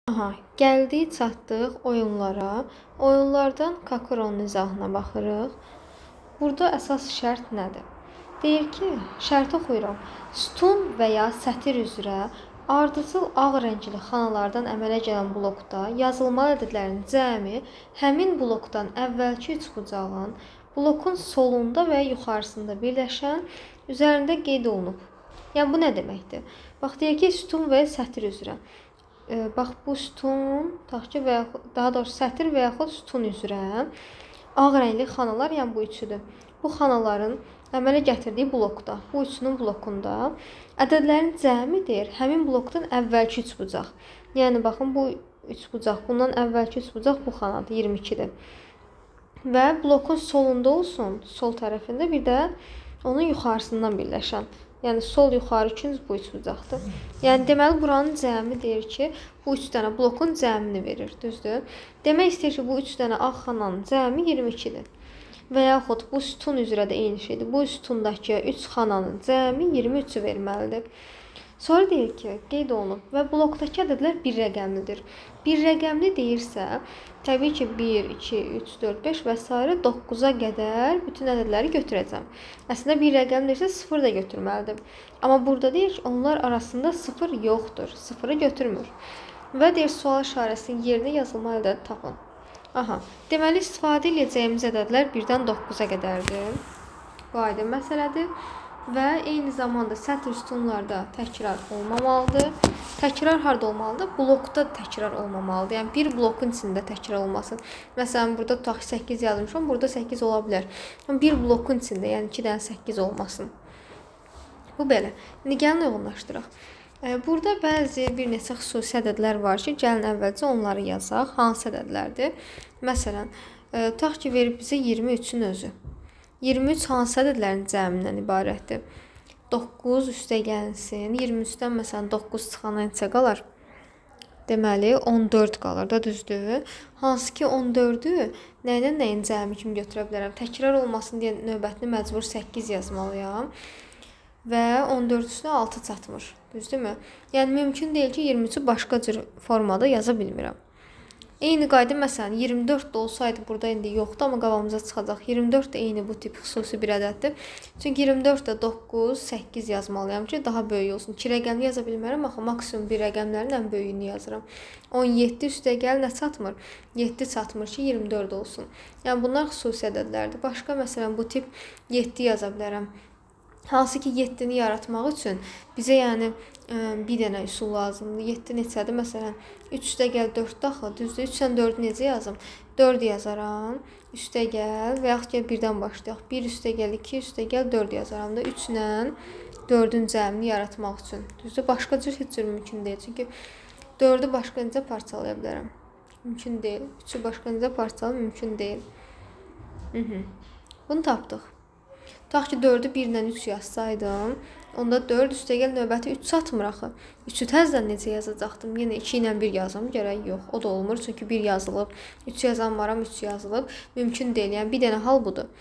Aha, gəldik, çatdıq oyunlara. Oyunlardan Kakaro'nun izahına baxırıq. Burada əsas şərt nədir? Deyir ki, şərti oxuyuram. Sütun və ya sətir üzrə ardıcıl ağ rəngli xanalardan əmələ gələn blokda yazılmalı ədədlərin cəmi həmin blokdan əvvəlki üçbucağın blokun solunda və yuxarısında birləşən üzərində qeyd olunub. Yəni bu nə deməkdir? Bax deyək ki, sütun və sətir üzrə. Bax bu sütun, taxça və yaxud daha doğrusu sətir və yaxud sütun üzrə ağ rəngli xanalar, yəni bu üçüdür. Bu xanaların əmələ gətirdiyi blokda, bu üçünün blokunda ədədlərin cəmidir. Həmin blokdan əvvəlki üçbucaq. Yəni baxın bu üçbucaq, bundan əvvəlki üçbucaq bu xanadır, 22-dir. Və blokun solunda olsun, sol tərəfində, bir də onun yuxarısından birləşən. Yəni sol yuxarı üçüncü bu üçbucaqdır. Yəni deməli buranın cəmi deyir ki, bu 3 dənə blokun cəmini verir, düzdür? Demək istəyir ki, bu 3 dənə ağ xananın cəmi 22-dir. Və yaxud bu sütun üzrə də eyni şeydir. Bu sütundakı 3 xananın cəmi 23-ü verməlidir. Sonra deyir ki, qeyd olunub və blokdakı ədədlər bir rəqəmlidir. Bir rəqəmli deyirsə, təbii ki 1, 2, 3, 4, 5 və s. 9-a qədər bütün ədədləri götürəcəm. Əslində bir rəqəm deyirsə 0 da götürməlidir. Amma burada deyir ki, onlar arasında 0 yoxdur. 0-ı götürmür. Və deyir sual işarəsinin yerinə yazılmalı ədəd tapın. Aha, deməli istifadə edəcəyimiz ədədlər 1-dən 9-a qədərdir. Bu aydın məsələdir. Və eyni zamanda sətr sütunlarda təkrar olmamalıdır. Təkrar harda olmalıdır? Blokda təkrar olmamalıdır. Yəni bir blokun içində təkrar olmasın. Məsələn, burada tutaq 8 yazmışam, burada 8 ola bilər. Amma bir blokun içində, yəni 2 dənə 8 olmasın. Bu belə. İndi gəlin uyğunlaşdıraq. Burada bəzi bir neçə xüsusi ədədlər var ki, gəlin əvvəlcə onları yazaq. Hansı ədədlərdir? Məsələn, tutaq ki, verib bizə 23-ün özü. 23 hansı ədədlərin cəmindən ibarətdir? 9 üstə gəlsin. 23-dən məsələn 9 çıxana neçə qalar? Deməli 14 qalır da, düzdür? Hansı ki 14-ü nəylə nəyin cəmi kimi götürə bilərəm? Təkrar olmasın deyə növbətini məcbur 8 yazmalıyam. Və 14 üstünə 6 çatmır. Düzdürmü? Yəni mümkün deyil ki 23-ü başqa cür formada yaza bilmirəm. Eyni qayda məsələn 24 də olsaydı burada indi yoxdur, amma qabağımıza çıxacaq. 24 də eyni bu tip xüsusi bir ədəddir. Çünki 24 də 9, 8 yazmalıyam ki, daha böyük olsun. 2 rəqəmli yaza bilmərəm, axı maksimum bir rəqəmlərin ən böyüyünü yazıram. 17 üstə gəl nə çatmır? 7 çatmır ki, 24 olsun. Yəni bunlar xüsusi ədədlərdir. Başqa məsələn bu tip 7 yaza bilərəm. Hansı ki 7-ni yaratmaq üçün bizə yəni bir dənə üsul lazımdır. 7 neçədir? Məsələn 3 üstə gəl 4 axı, düzdür? 3-dən 4-ü necə yazım? 4 yazaram. Üstə gəl və yaxud gəl 1-dən başlayaq. 1 üstə gəl 2, üstə gəl 4 yazaram da 3 ilə 4-ün cəmini yaratmaq üçün. Düzdür? Başqa cür heç cür mümkün deyil. Çünki 4-ü başqa necə parçalaya bilərəm? Mümkün deyil. 3-ü başqa necə parçalaya mümkün deyil. Bunu tapdıq. Tutaq ki 4-ü 1 ilə 3 yazsaydım, onda 4 üstə gəl növbəti 3 çatmır axı. 3-ü təzədən necə yazacaqdım? Yenə 2 ilə 1 yazam, gərək yox. O da olmur, çünki 1 yazılıb. 3 yazan varam, 3 yazılıb. Mümkün deyil. Yəni bir dənə hal budur.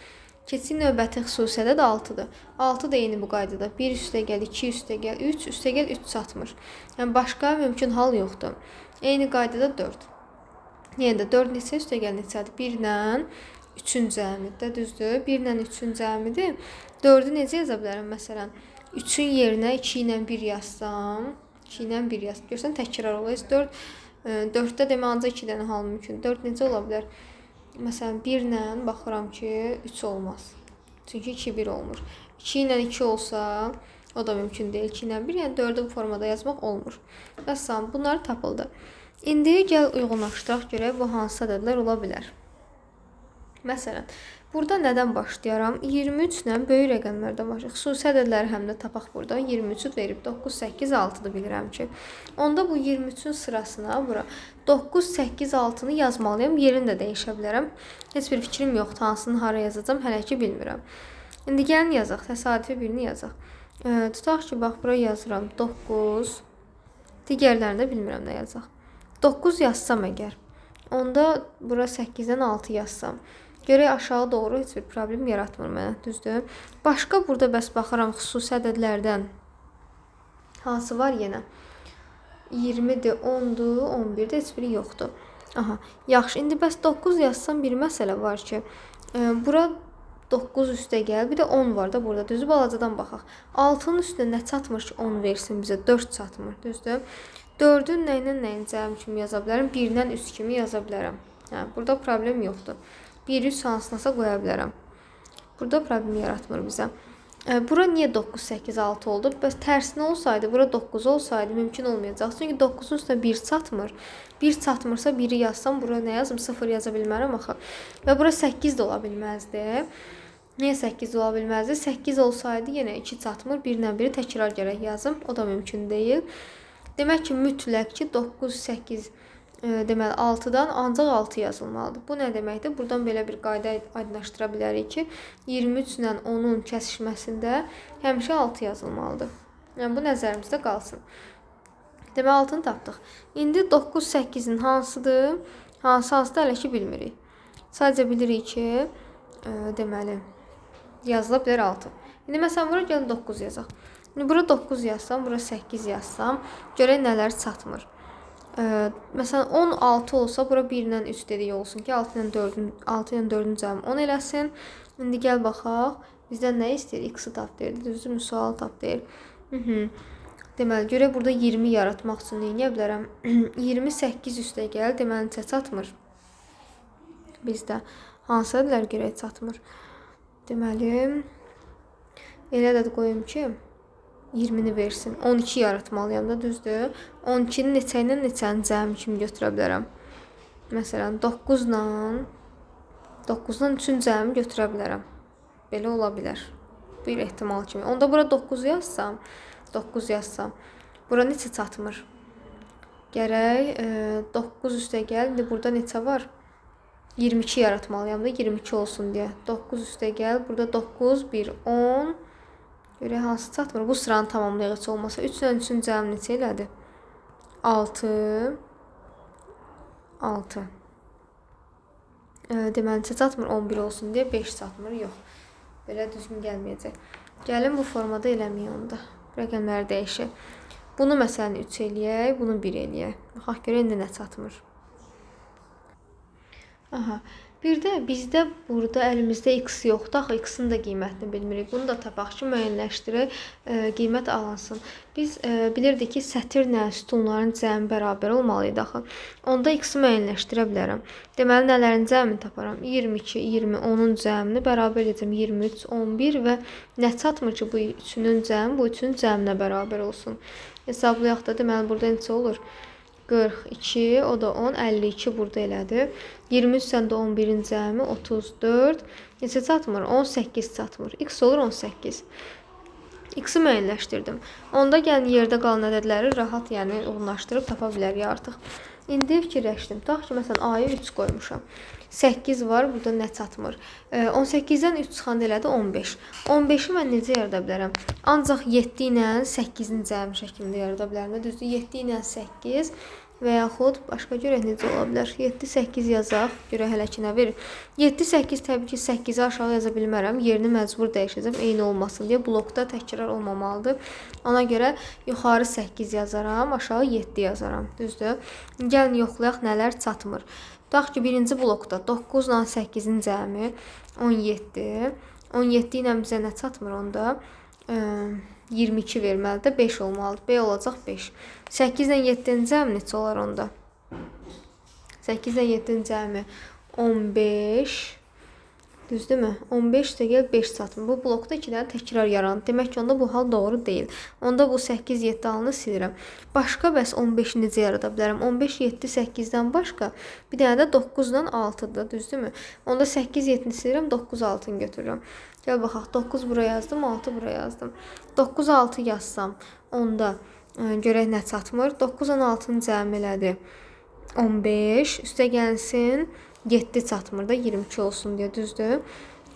Keçin növbəti xüsusi ədəd 6-dır. 6 da eyni bu qaydada. 1 üstə gəl, 2 üstə gəl, 3 üstə gəl, 3 çatmır. Yəni başqa mümkün hal yoxdur. Eyni qaydada 4. Yenə də 4 neçə üstə gəl neçədir? 1 ilə 3-ün cəmidir, düzdür? 1 ilə 3-ün cəmidir. 4-ü necə yaza bilərəm? Məsələn, 3-ün yerinə 2 ilə 1 yazsam, 2 ilə 1 yaz. Görsən təkrar olar. 4-də demə ancaq 2 dənə hal mümkün. 4 necə ola bilər? Məsələn, 1 ilə baxıram ki, 3 olmaz. Çünki 2 1 olmur. 2 ilə 2 olsa, o da mümkün deyil. 2 ilə 1, yəni 4-ü bu formada yazmaq olmur. Vəssalam, bunlar tapıldı. İndi gəl uyğunlaşdıraq görək bu hansı ədədlər ola bilər. Məsələn, burada nədən başlayaram? 23 ilə böyük rəqəmlərdən başlayaq. Xüsusi ədədləri həm də tapaq burada. 23-ü verib 9, 8, 6-dır bilirəm ki. Onda bu 23-ün sırasına bura 9, 8, 6-nı yazmalıyam. Yerini də dəyişə bilərəm. Heç bir fikrim yoxdur. Hansını hara yazacam, hələ ki bilmirəm. İndi gəlin yazaq. Təsadüfi birini yazaq. Tutaq ki, bax, bura yazıram 9. Digərlərini də bilmirəm nə yazaq. 9 yazsam əgər. Onda bura 8-dən 6 yazsam. Görək aşağı doğru heç bir problem yaratmır mənə, düzdür? Başqa burada bəs baxıram xüsusi ədədlərdən hansı var yenə? 20-dir, 10-dur, 11-dir, heç biri yoxdur. Aha, yaxşı. İndi bəs 9 yazsam bir məsələ var ki, bura 9 üstə gəl, bir də 10 var da burada. Düzdür, balacadan baxaq. 6-nın üstünə nə çatmır ki, 10 versin bizə? 4 çatmır, düzdür? 4-ün nə ilə nəyin cəmi kimi yaza bilərəm? 1-dən 3 kimi yaza bilərəm. Hə, burada problem yoxdur. 1 3 hansınasa qoya bilərəm. Burada problem yaratmır bizə. Bura niyə 9 8 6 oldu? Bəs tərsinə olsaydı, bura 9 olsaydı mümkün olmayacaq. Çünki 9-un üstünə 1 çatmır. 1 çatmırsa 1-i yazsam, bura nə yazım? 0 yaza bilmərəm axı. Və bura 8 də ola bilməzdi. Niyə 8 ola bilməzdi? 8 olsaydı yenə 2 çatmır. 1 ilə 1-i təkrar gərək yazım. O da mümkün deyil. Demək ki, mütləq ki 9 8 deməli 6-dan ancaq 6 yazılmalıdır. Bu nə deməkdir? Buradan belə bir qayda aydınlaşdıra bilərik ki, 23 ilə 10-un kəsişməsində həmişə 6 yazılmalıdır. Yəni bu nəzərimizdə qalsın. Deməli 6-nı tapdıq. İndi 9 8-in hansıdır? Hansıdır hələ ki bilmirik. Sadəcə bilirik ki, deməli yazıla bilər 6. İndi məsələn bura gəlin 9 yazaq. İndi bura 9 yazsam, bura 8 yazsam, görək nələr çatmır. Məsələn 16 olsa, bura 1 ilə 3 dedik olsun ki, 6 ilə 4-ün cəmi 10 eləsin. İndi gəl baxaq. Bizdən nə istəyir? X-i tap deyir. Düzdürmü? Sual tap deyir. Deməli, görək burada 20 yaratmaq üçün nə edə bilərəm? 28 üstə gəl, deməli neçə çatmır? Bizdə hansıdırlar görək çatmır? Deməli, elə də qoyum ki, 20-ni versin. 12 yaratmalıyam da, düzdür? 12-ni neçə ilə neçənin cəmi kimi götürə bilərəm? Məsələn, 9-la 3-ün cəmi götürə bilərəm. Belə ola bilər. Bir ehtimal kimi. Onda bura 9 yazsam, bura neçə çatmır? Gərək 9 üstə gəl. İndi burada neçə var? 22 yaratmalıyam da, 22 olsun deyə. 9 üstə gəl. Burada 9, 1, 10. Görək hansı çatmır? Bu sıranı tamamlayıq heç olmasa. 3 ilə 3-ün cəmi neçə elədi? 6. Deməli neçə çatmır? 11 olsun deyə 5 çatmır. Yox. Belə düzgün gəlməyəcək. Gəlin bu formada eləməyək onda. Rəqəmləri dəyişək. Bunu məsələn 3 eləyək, bunu 1 eləyək. Baxaq görək indi nə çatmır. Aha. Bir də bizdə burada əlimizdə X yoxdur. Axı X-in də qiymətini bilmirik. Bunu da tapaq ki, müəyyənləşdirək, qiymət alınsın. Biz bilirdik ki, sətirlə sütunların cəmi bərabər olmalıydı axı. Onda X-i müəyyənləşdirə bilərəm. Deməli, nələrin cəmini taparam? 22, 20, 10-un cəmini bərabər edəcəm. 23, 11 və nə çatmır ki, bu üçünün cəmi bu üçünün cəminə bərabər olsun. Hesablayaq da, deməli, burada neçə olur? 42, o da 10, 52 burada elədir. 23 səndə 11-in cəmi 34. Neçə çatmır? 18 çatmır. X olur 18. X-i müəyyənləşdirdim. Onda gəlin yerdə qalan ədədləri rahat, yəni uyğunlaşdırıb tapa bilərik artıq. İndi fikirləşdim. Tutaq ki, məsələn, A-ya 3 qoymuşam. 8 var, burada nə çatmır? 18-dən 3 çıxanda elədi 15. 15-i mən necə yarada bilərəm? Ancaq 7 ilə 8-in cəmi şəklində yarada bilərəm. Düzdür, 7 ilə 8 və yaxud başqa görək necə ola bilər. 7, 8 yazaq, görək hələ ki nə verir. 7, 8 təbii ki 8-i aşağı yaza bilmərəm. Yerini məcbur dəyişəcəm, eyni olmasın deyə. Blokda təkrar olmamalıdır. Ona görə yuxarı 8 yazaram, aşağı 7 yazaram. Düzdür? Gəlin yoxlayaq nələr çatmır. Tutaq ki, birinci blokda 9 ilə 8-in cəmi 17. 17 ilə bizə nə çatmır onda? 22 verməlidir, 5 olmalıdır. B olacaq 5. 8 ilə 7-nin cəmi neçə olar onda? 8 ilə 7-nin cəmi 15. Düzdürmü? 15 də gəl 5 çatmır. Bu blokda 2 dənə təkrar yaranır. Demək ki, onda bu hal doğru deyil. Onda bu 8, 7 halını silirəm. Başqa bəs 15-i necə yarada bilərəm? 15, 7, 8-dən başqa bir dənə də 9 ilə 6-dır. Düzdürmü? Onda 8, 7-ni silirəm, 9, 6-nı götürürəm. Gəl baxaq. 9 bura yazdım, 6 bura yazdım. 9, 6 yazsam, onda görək nə çatmır? 9 ilə 6-nın cəmi elədi 15. Üstə gəlsin 7 çatmır da 22 olsun deyə, düzdür?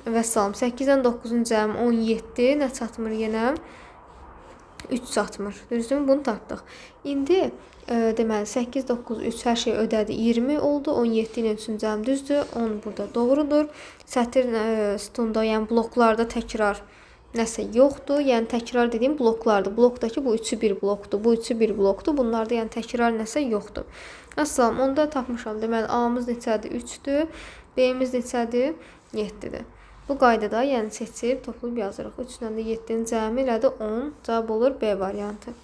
Və salam. 8-dən 9-un cəmi 17. Nə çatmır yenə? 3 çatmır. Düzdürmü? Bunu tapdıq. İndi deməli 8, 9, 3 hər şey ödədi. 20 oldu. 17 ilə 3-ün cəmi düzdür. 10 burada doğrudur. Sətir sütunda, yəni bloklarda təkrar nəsə yoxdur. Yəni təkrar dediyim bloklardır. Blokdakı bu üçü bir blokdur. Bu üçü bir blokdur. Bunlarda yəni təkrar nəsə yoxdur. Əssalam, onda tapmışam. Deməli A-mız neçədir? 3-dür. B-miz neçədir? 7-dir. Bu qaydada yəni seçib toplayıb yazırıq. 3 ilə də 7-nin cəmi elədi 10. Cavab olur B variantı.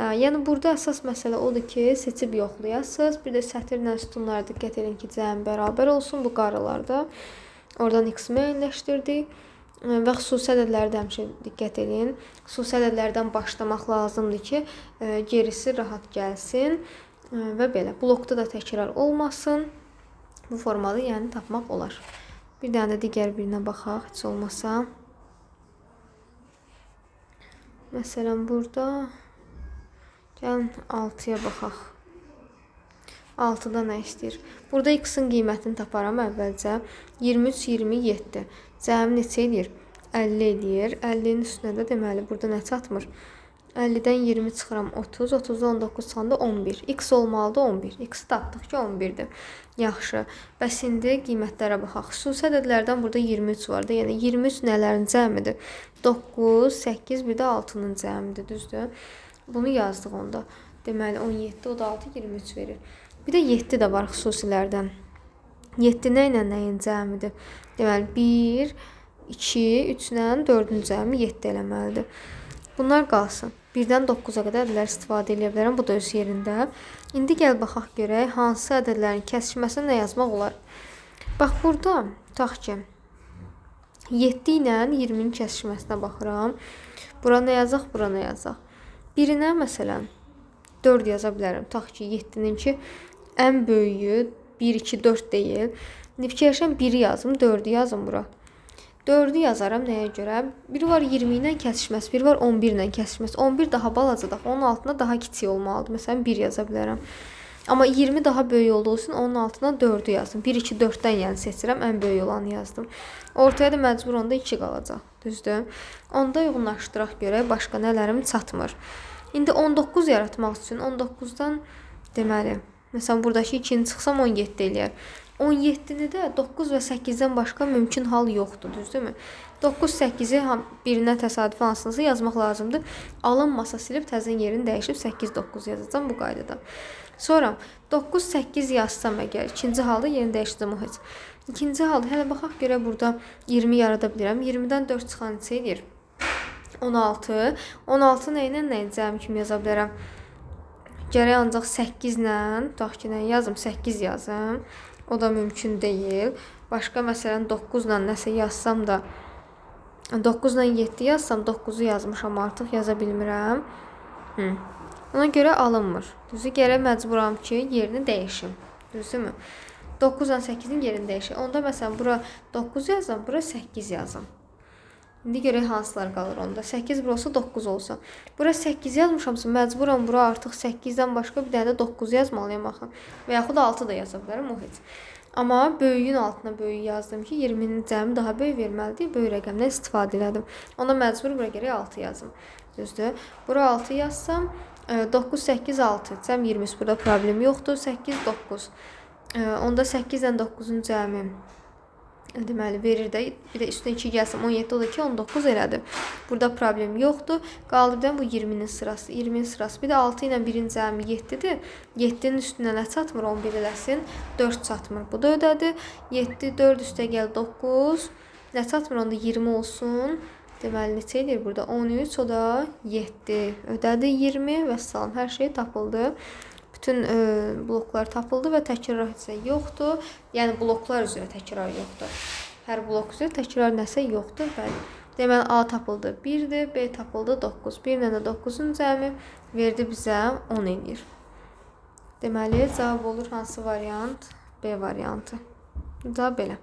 Yəni burada əsas məsələ odur ki, seçib yoxlayasınız. Bir də sətirlə sütunlara diqqət edin ki, cəmi bərabər olsun bu qarılarda. Oradan x müəyyənləşdirdik. Və xüsusi ədədlərdə həmişə diqqət edin. Xüsusi ədədlərdən başlamaq lazımdır ki, gerisi rahat gəlsin və belə. Blokda da təkrar olmasın. Bu formalı yəni tapmaq olar. Bir dənə də digər birinə baxaq, heç olmasa. Məsələn, burada gəlin 6-ya baxaq. 6-da nə istəyir? Burada x-in qiymətini taparam əvvəlcə. 23, 27. Cəmi neçə edir? 50 edir. 50-nin üstünə də deməli burada nə çatmır? 50-dən 20 çıxıram 30. 30-da 19 çıxanda 11. X olmalıdır 11. X-i tapdıq ki 11-dir. Yaxşı. Bəs indi qiymətlərə baxaq. Xüsusi ədədlərdən burada 23 vardı. Yəni 23 nələrin cəmidir? 9, 8, bir də 6-nın cəmidir. Düzdür? Bunu yazdıq onda. Deməli 17, o da 6, 23 verir. Bir də 7 də var xüsusilərdən. 7 nə ilə nəyin cəmidir? Deməli 1, 2, 3 ilə 4-ün cəmi 7 eləməlidir. Bunlar qalsın. 1-dən 9-a qədər ədədlər istifadə edə bilərəm. Bu da öz yerində. İndi gəl baxaq görək hansı ədədlərin kəsişməsində nə yazmaq olar. Bax burada tutaq ki 7 ilə 20-nin kəsişməsinə baxıram. Bura nə yazaq, bura nə yazaq. Birinə məsələn 4 yaza bilərəm. Tutaq ki 7-ninki ən böyüyü 1, 2, 4 deyil. Fikirləşəm 1-i yazım, 4-ü yazım bura. 4-ü yazaram nəyə görə? Biri var 20 ilə kəsişməsi, biri var 11 ilə kəsişməsi. 11 daha balacadır, onun altına daha kiçik olmalıdır. Məsələn 1 yaza bilərəm. Amma 20 daha böyük olduğu üçün onun altına 4-ü yazdım. 1, 2, 4-dən yəni seçirəm, ən böyük olanı yazdım. Ortaya da məcbur onda 2 qalacaq. Düzdür? Onda uyğunlaşdıraq görək, başqa nələrim çatmır. İndi 19 yaratmaq üçün 19-dan deməli, məsələn buradakı 2-ni çıxsam 17 eləyər. 17-ni də 9 və 8-dən başqa mümkün hal yoxdur, düzdürmü? 9, 8-i birinə təsadüfi hansınızı yazmaq lazımdır. Alınmasa silib təzən yerini dəyişib 8, 9 yazacağım bu qaydada. Sonra 9, 8 yazsam əgər, ikinci halda yerini dəyişəcəm o heç. İkinci halda hələ baxaq görə burada 20 yarada bilirəm. 20-dən 4 çıxan neçə edir? 16. 16 nə ilə nəyin cəmi kimi yaza bilərəm? Gərək ancaq 8 ilə, tutaq ki, nə yazım? 8 yazım. O da mümkün deyil. Başqa məsələn 9 ilə nəsə yazsam da 9 ilə 7 yazsam 9-u yazmışam artıq yaza bilmirəm. Ona görə alınmır. Düzü gərək məcburam ki yerini dəyişim. Düzdürmü? 9 ilə 8-in yerini dəyişim. Onda məsələn bura 9 yazsam, bura 8 yazım. İndi görək hansılar qalır onda. 8 bura olsa 9 olsa. Bura 8 yazmışamsa məcburam bura artıq 8-dən başqa bir dənə də 9 yazmalıyam axı. Və yaxud 6 da yaza bilərəm o heç. Amma böyüyün altına böyük yazdım ki 20-nin cəmi daha böyük verməlidir. Böyük rəqəmdən istifadə elədim. Ona məcbur bura gərək 6 yazım. Düzdür? Bura 6 yazsam 9, 8, 6. Cəm 20. Burada problem yoxdur. 8, 9. Onda 8 ilə 9-un cəmi deməli verir də, bir də üstünə 2 gəlsəm 17, o da ki 19 elədi. Burada problem yoxdur. Qaldı bir də bu 20-nin sırası. 20-nin sırası. Bir də 6 ilə 1-in cəmi 7-dir. 7-nin üstünə nə çatmır? 11 eləsin. 4 çatmır. Bu da ödədi. 7, 4 üstə gəl 9. Nə çatmır? Onda 20 olsun. Deməli neçə edir burada? 13, o da 7. Ödədi 20 və salam. Hər şey tapıldı. Bütün bloklar tapıldı və təkrar isə yoxdur. Yəni bloklar üzrə təkrar yoxdur. Hər blok üzrə təkrar nəsə yoxdur. Bəli. Deməli A tapıldı 1-dir, B tapıldı 9. 1 ilə də 9-un cəmi verdi bizə 10 edir. Deməli cavab olur hansı variant? B variantı. Cavab belə.